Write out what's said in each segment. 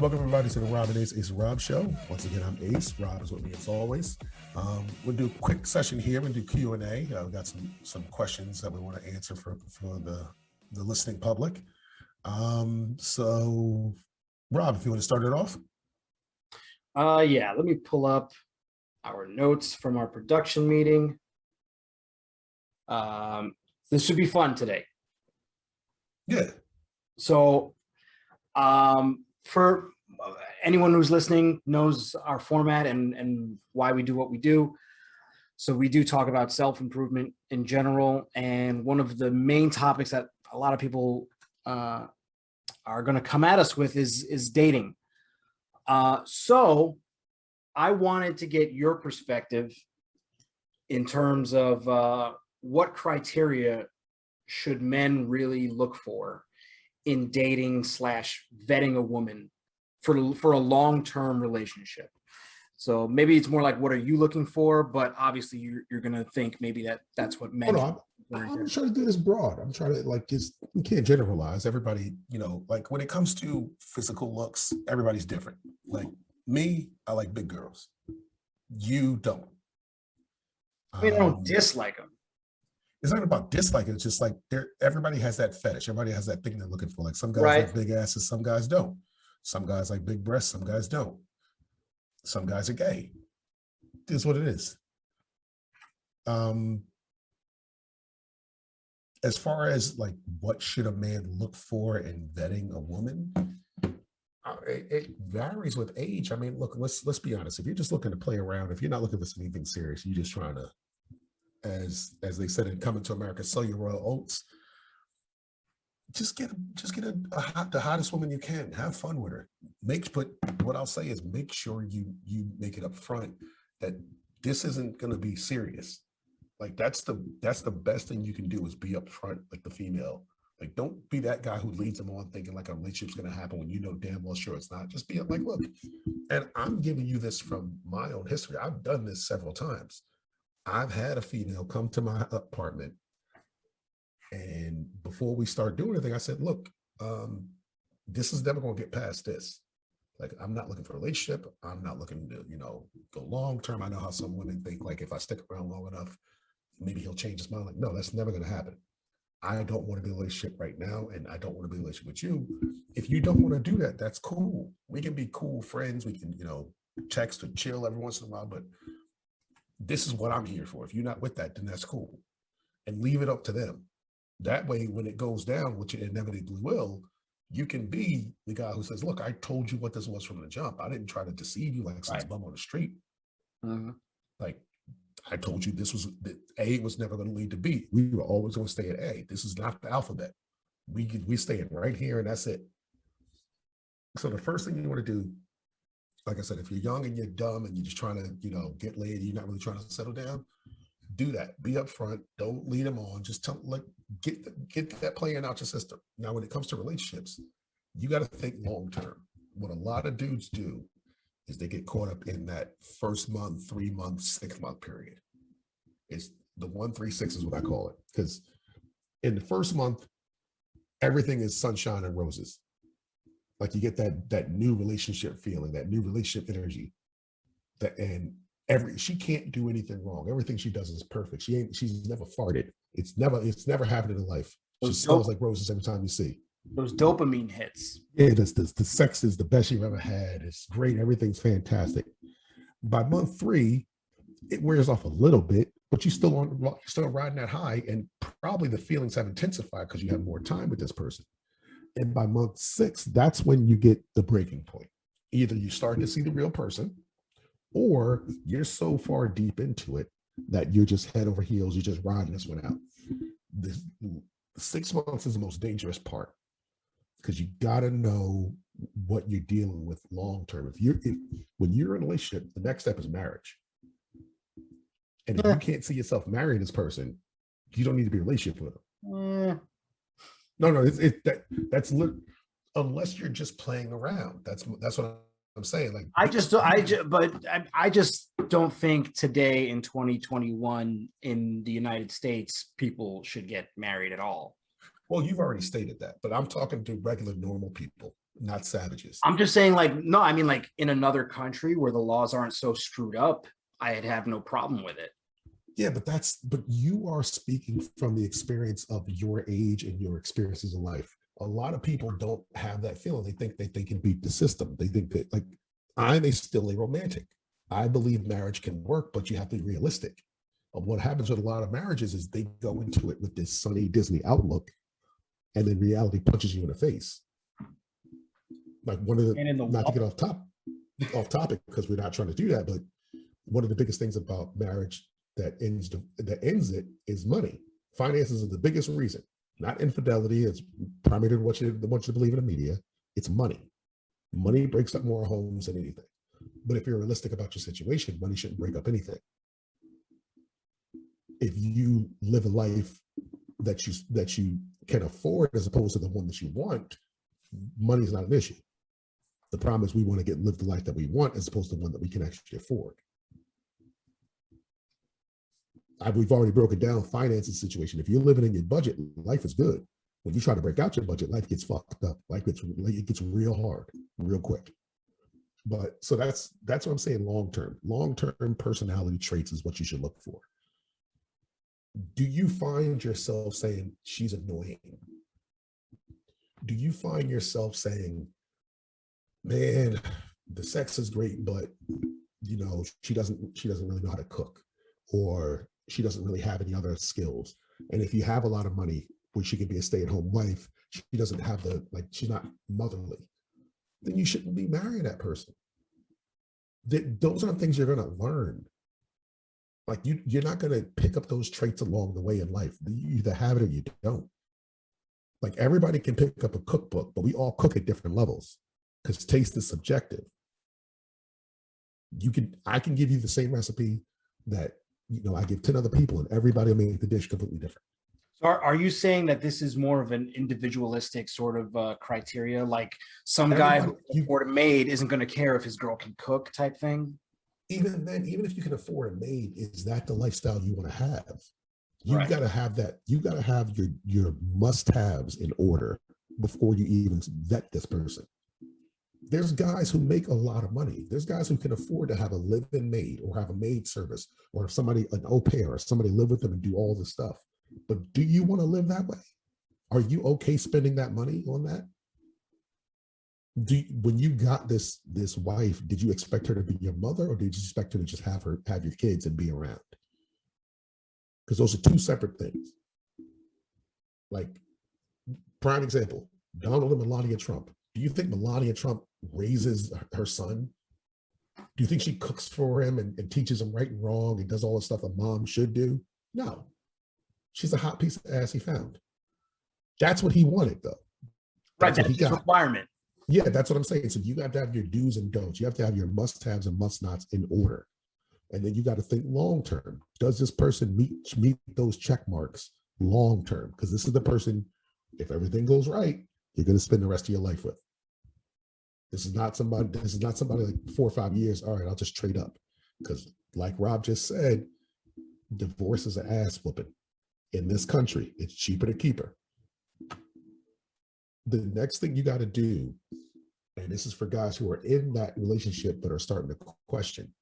Welcome everybody to the Rob and Ace Rob Show. Once again, I'm Ace. Rob is with me as always. We'll do a quick session here. We'll do Q&A. We've got some questions that we want to answer for the listening public. So, Rob, if you want to start it off. Yeah, let me pull up our notes from our production meeting. This should be fun today. Yeah. So, for anyone who's listening knows our format and why we do what we do. So we do talk about self-improvement in general. And one of the main topics that a lot of people are going to come at us with is dating. So I wanted to get your perspective in terms of what criteria should men really look for in dating / vetting a woman for a long-term relationship. So maybe it's more like, what are you looking for? But obviously you're going to think maybe that's what men. I'm trying to do this broad. I'm trying to you can't generalize. Everybody, like when it comes to physical looks, everybody's different. Like me, I like big girls. You don't. I mean, I don't dislike them. It's not about disliking. It's just like everybody has that fetish. Everybody has that thing they're looking for. Like some guys like big asses, some guys don't. Some guys like big breasts, some guys don't. Some guys are gay. It is what it is. As far as like what should a man look for in vetting a woman, it varies with age. I mean, look, let's be honest. If you're just looking to play around, if you're not looking for anything serious, you're just trying to, as they said in Coming to America, sell your royal oats. Just get the hottest woman you can. Have fun with her. What I'll say is make sure you make it up front that this isn't going to be serious. Like that's the best thing you can do is be up front, like the female. Like don't be that guy who leads them on thinking like a relationship's going to happen when you know damn well sure it's not. Just be like, look, and I'm giving you this from my own history. I've done this several times. I've had a female come to my apartment, and before we start doing anything, I said, look, this is never going to get past this. Like, I'm not looking for a relationship. I'm not looking to, go long term. I know how some women think, like, if I stick around long enough, maybe he'll change his mind. Like, no, that's never going to happen. I don't want to be in a relationship right now, and I don't want to be in a relationship with you. If you don't want to do that, that's cool. We can be cool friends. We can, text or chill every once in a while, but this is what I'm here for. If you're not with that, then that's cool. And leave it up to them. That way, when it goes down, which it inevitably will, you can be the guy who says, look, I told you what this was from the jump. I didn't try to deceive you like some bum on the street. Mm-hmm. Like, I told you that A was never going to lead to B. We were always going to stay at A. This is not the alphabet. We stay right here, and that's it. So the first thing you want to do, like I said, if you're young and you're dumb and you're just trying to, get laid, you're not really trying to settle down, do that. Be upfront. Don't lead them on. Just get that plan out your system. Now, when it comes to relationships, you got to think long term. What a lot of dudes do is they get caught up in that first month, 3 month, 6 month period. It's the 1, 3, 6 is what I call it. Because in the first month, everything is sunshine and roses. Like you get that new relationship feeling, that new relationship energy. She can't do anything wrong. Everything she does is perfect. She's never farted. It's never happened in her life. She smells like roses every time you see. Those dopamine hits. Yeah, the sex is the best you've ever had. It's great. Everything's fantastic. By month 3, it wears off a little bit, but you're still riding that high, and probably the feelings have intensified because you have more time with this person. And by month 6, that's when you get the breaking point. Either you start to see the real person, or you're so far deep into it that you're just head over heels. You're just riding this one out. The 6 months is the most dangerous part because you got to know what you're dealing with long term. When you're in a relationship, the next step is marriage. And if you can't see yourself marrying this person, you don't need to be in a relationship with them. No, that's unless you're just playing around. That's what I'm saying. Like I just don't think today in 2021 in the United States people should get married at all. Well, you've already stated that, but I'm talking to regular normal people. not savages. I'm just saying, like, no, I mean, like in another country where the laws aren't so screwed up, I'd have no problem with it. Yeah, but you are speaking from the experience of your age and your experiences in life. A lot of people don't have that feeling. They think that they can beat the system. They think that, like, I'm still a romantic. I believe marriage can work, but you have to be realistic. What happens with a lot of marriages is they go into it with this sunny Disney outlook, and then reality punches you in the face. Like one of the, And in the not to wall, get off topic because we're not trying to do that, but one of the biggest things about marriage that ends it is money. Finances are the biggest reason, not infidelity. It's primarily what you want you to believe in the media. It's money. Money breaks up more homes than anything. But if you're realistic about your situation, money shouldn't break up anything. If you live a life that you can afford as opposed to the one that you want, money is not an issue. The problem is we want to live the life that we want as opposed to one that we can actually afford. We've already broken down finances situation. If you're living in your budget, life is good. When you try to break out your budget, life gets fucked up. It gets real hard, real quick. But so that's what I'm saying. Long term personality traits is what you should look for. Do you find yourself saying she's annoying? Do you find yourself saying, man, the sex is great, but she doesn't really know how to cook, or she doesn't really have any other skills. And if you have a lot of money where she can be a stay-at-home wife, she doesn't have she's not motherly, then you shouldn't be marrying that person. Those are things you're going to learn. Like you're not going to pick up those traits along the way in life. You either have it or you don't. Like everybody can pick up a cookbook, but we all cook at different levels because taste is subjective. I can give you the same recipe that I give 10 other people, and everybody will make the dish completely different. So are you saying that this is more of an individualistic sort of criteria? Like some guy who can afford a maid isn't going to care if his girl can cook type thing? Even then, even if you can afford a maid, is that the lifestyle you want to have? You got to have that. You got to have your must-haves in order before you even vet this person. There's guys who make a lot of money. There's guys who can afford to have a live-in maid or have a maid service, or if somebody, an au pair, or somebody live with them and do all this stuff. But do you want to live that way? Are you okay spending that money on that? When you got this wife, did you expect her to be your mother, or did you expect her to just have your kids and be around? Because those are two separate things. Like, prime example, Donald and Melania Trump. Do you think Melania Trump raises her son? Do you think she cooks for him and teaches him right and wrong and does all the stuff a mom should do? No. She's a hot piece of ass he found. That's what he wanted, though. That's what he got. Requirement. Yeah, that's what I'm saying. So you got to have your do's and don'ts. You have to have your must-haves and must-nots in order. And then you got to think long-term. Does this person meet those check marks long-term? Because this is the person, if everything goes right, you're going to spend the rest of your life with. This is not somebody like 4 or 5 years. All right, I'll just trade up. Because like Rob just said, divorce is an ass whooping. In this country, it's cheaper to keep her. The next thing you got to do, and this is for guys who are in that relationship but are starting to question,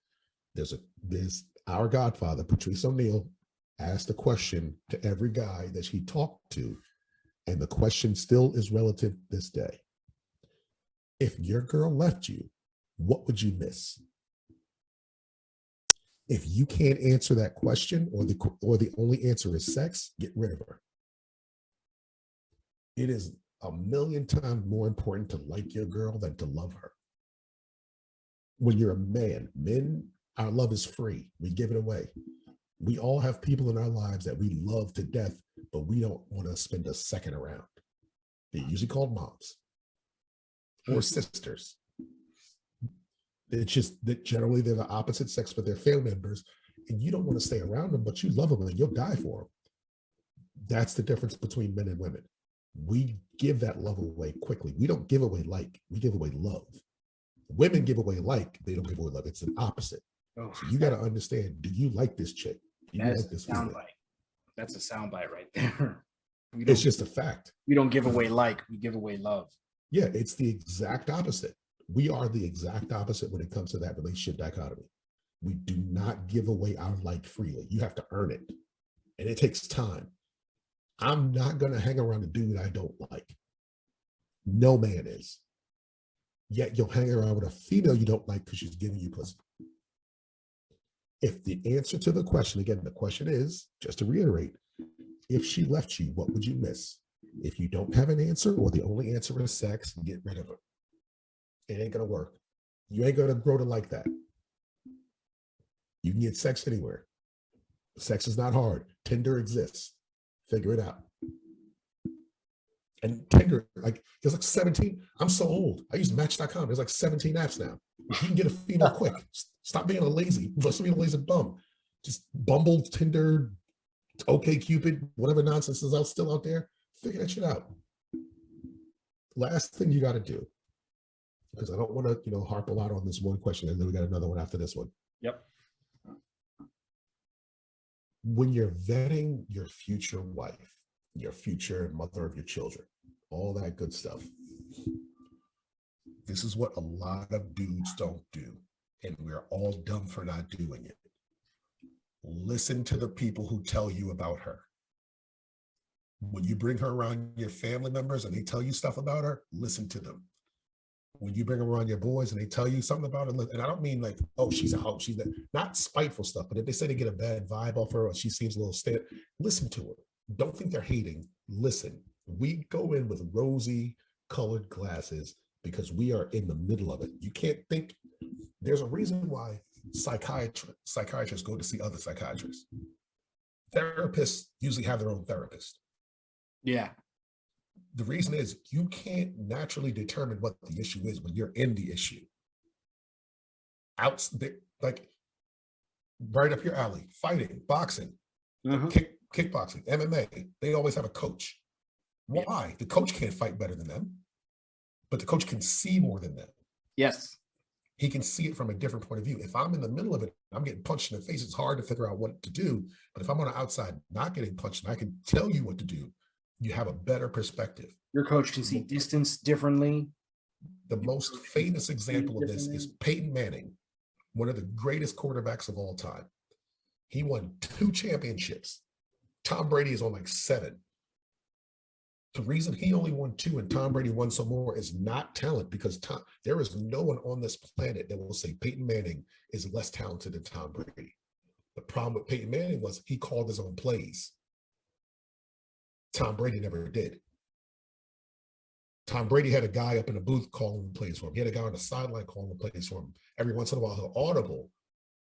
there's our godfather, Patrice O'Neill, asked a question to every guy that he talked to, and the question still is relative this day. If your girl left you, what would you miss? If you can't answer that question, or the only answer is sex, get rid of her. It is a million times more important to like your girl than to love her. When you're a man, men, our love is free. We give it away. We all have people in our lives that we love to death, but we don't want to spend a second around. They're usually called moms or sisters. It's just that generally they're the opposite sex, but they're family members, and you don't want to stay around them, but you love them and you'll die for them. That's the difference between men and women. We give that love away quickly. We don't give away like, we give away love. Women give away like, they don't give away love. It's an opposite. So you got to understand, do you like this chick? Do you like this female? That's a soundbite right there. It's just a fact. We don't give away like, we give away love. Yeah, it's the exact opposite. We are the exact opposite when it comes to that relationship dichotomy. We do not give away our like freely. You have to earn it, and it takes time. I'm not going to hang around a dude I don't like. No man is. Yet you'll hang around with a female you don't like because she's giving you pussy. If the answer to the question, again, the question is, just to reiterate, if she left you, what would you miss? If you don't have an answer or the only answer is sex, get rid of her. It ain't going to work. You ain't going to grow to like that. You can get sex anywhere. Sex is not hard. Tinder exists. Figure it out. And Tinder, like, there's like 17. I'm so old. I use Match.com. There's like 17 apps now. You can get a female quick. Stop being a lazy. Stop being a lazy bum. Just Bumble, Tinder, OkCupid, whatever nonsense is still out there. Figure that shit out. Last thing you got to do, because I don't want to, harp a lot on this one question, and then we got another one after this one. Yep. When you're vetting your future wife, your future mother of your children, all that good stuff, this is what a lot of dudes don't do, and we're all dumb for not doing it. Listen to the people who tell you about her. When you bring her around your family members and they tell you stuff about her, listen to them. When you bring them around your boys and they tell you something about her, and I don't mean like, oh, she's a hoe, she's not spiteful stuff, but if they say they get a bad vibe off her or she seems a little stale, listen to her. Don't think they're hating. Listen. We go in with rosy colored glasses because we are in the middle of it. You can't think. There's a reason why psychiatrists go to see other psychiatrists. Therapists usually have their own therapist. Yeah. The reason is you can't naturally determine what the issue is when you're in the issue. Like right up your alley, fighting, boxing, kickboxing, MMA, they always have a coach. Why? The coach can't fight better than them, but the coach can see more than them. Yes. He can see it from a different point of view. If I'm in the middle of it, I'm getting punched in the face, it's hard to figure out what to do. But if I'm on the outside not getting punched and I can tell you what to do, you have a better perspective. Your coach can see distance differently. The most famous example of this is Peyton Manning, one of the greatest quarterbacks of all time. He won 2 championships. Tom Brady is on like 7. The reason he only won 2 and Tom Brady won some more is not talent, because there is no one on this planet that will say Peyton Manning is less talented than Tom Brady. The problem with Peyton Manning was he called his own plays. Tom Brady never did. Tom Brady had a guy up in the booth calling plays for him. He had a guy on the sideline calling plays for him. Every once in a while, he'll audible,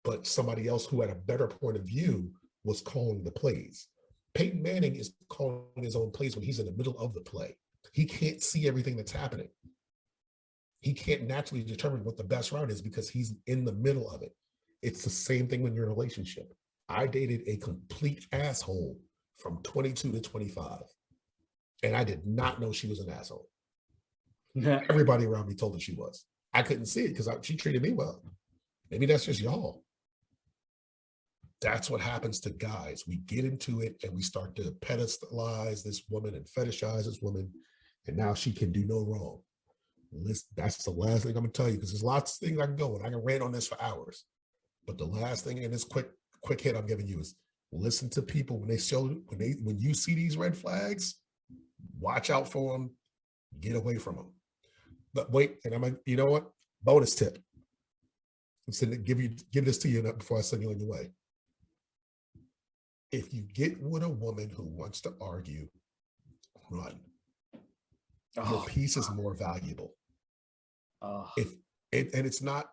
but somebody else who had a better point of view was calling the plays. Peyton Manning is calling his own plays when he's in the middle of the play. He can't see everything that's happening. He can't naturally determine what the best route is because he's in the middle of it. It's the same thing when you're in a relationship. I dated a complete asshole from 22 to 25, and I did not know she was an asshole. Everybody around me told her she was. I couldn't see it because she treated me well. Maybe that's just y'all. That's what happens to guys. We get into it and we start to pedestalize this woman and fetishize this woman, and now she can do no wrong. That's the last thing I'm going to tell you, because there's lots of things I can go and I can rant on this for hours. But the last thing in this quick hit I'm giving you is listen to people when you see these red flags, watch out for them, get away from them. But wait, and you know what? Bonus tip. I'm give this to you before I send you on your way. If you get with a woman who wants to argue, run. Your piece is more valuable. And it's not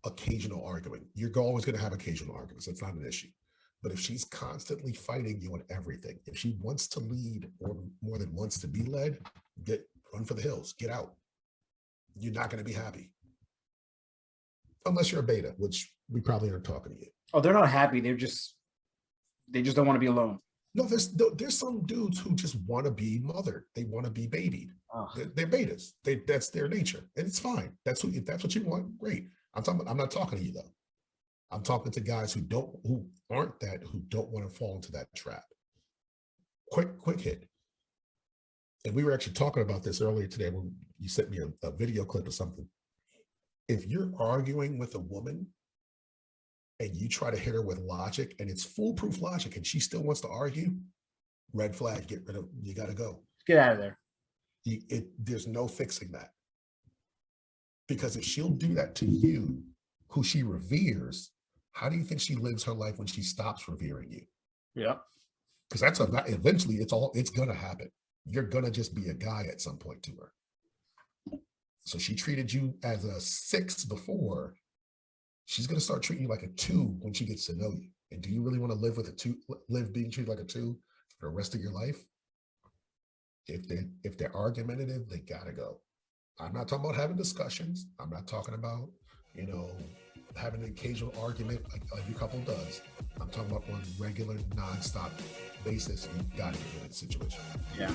occasional arguing. You're always going to have occasional arguments. It's not an issue. But if she's constantly fighting you on everything, if she wants to lead or more than wants to be led, run for the hills. Get out. You're not going to be happy. Unless you're a beta, which we probably aren't talking to you. Oh, they're not happy. They just don't want to be alone. No, there's some dudes who just want to be mothered. They want to be babied. They're betas. That's their nature, and it's fine. If that's what you want, great. I'm not talking to you though. I'm talking to guys who don't want to fall into that trap. Quick hit. And we were actually talking about this earlier today when you sent me a video clip or something. If you're arguing with a woman and you try to hit her with logic and it's foolproof logic and she still wants to argue, red flag, get rid of, you got to go. Get out of there. There's no fixing that. Because if she'll do that to you, who she reveres, how do you think she lives her life when she stops revering you? Yeah. Because eventually it's gonna happen. You're gonna just be a guy at some point to her. So she treated you as a 6 before. She's gonna start treating you like a 2 when she gets to know you. And do you really want to live with a 2, live being treated like a 2 for the rest of your life? If they're argumentative, they gotta go. I'm not talking about having discussions. I'm not talking about, having an occasional argument like every couple does. I'm talking about on regular, nonstop basis. You gotta get rid of the situation. Yeah.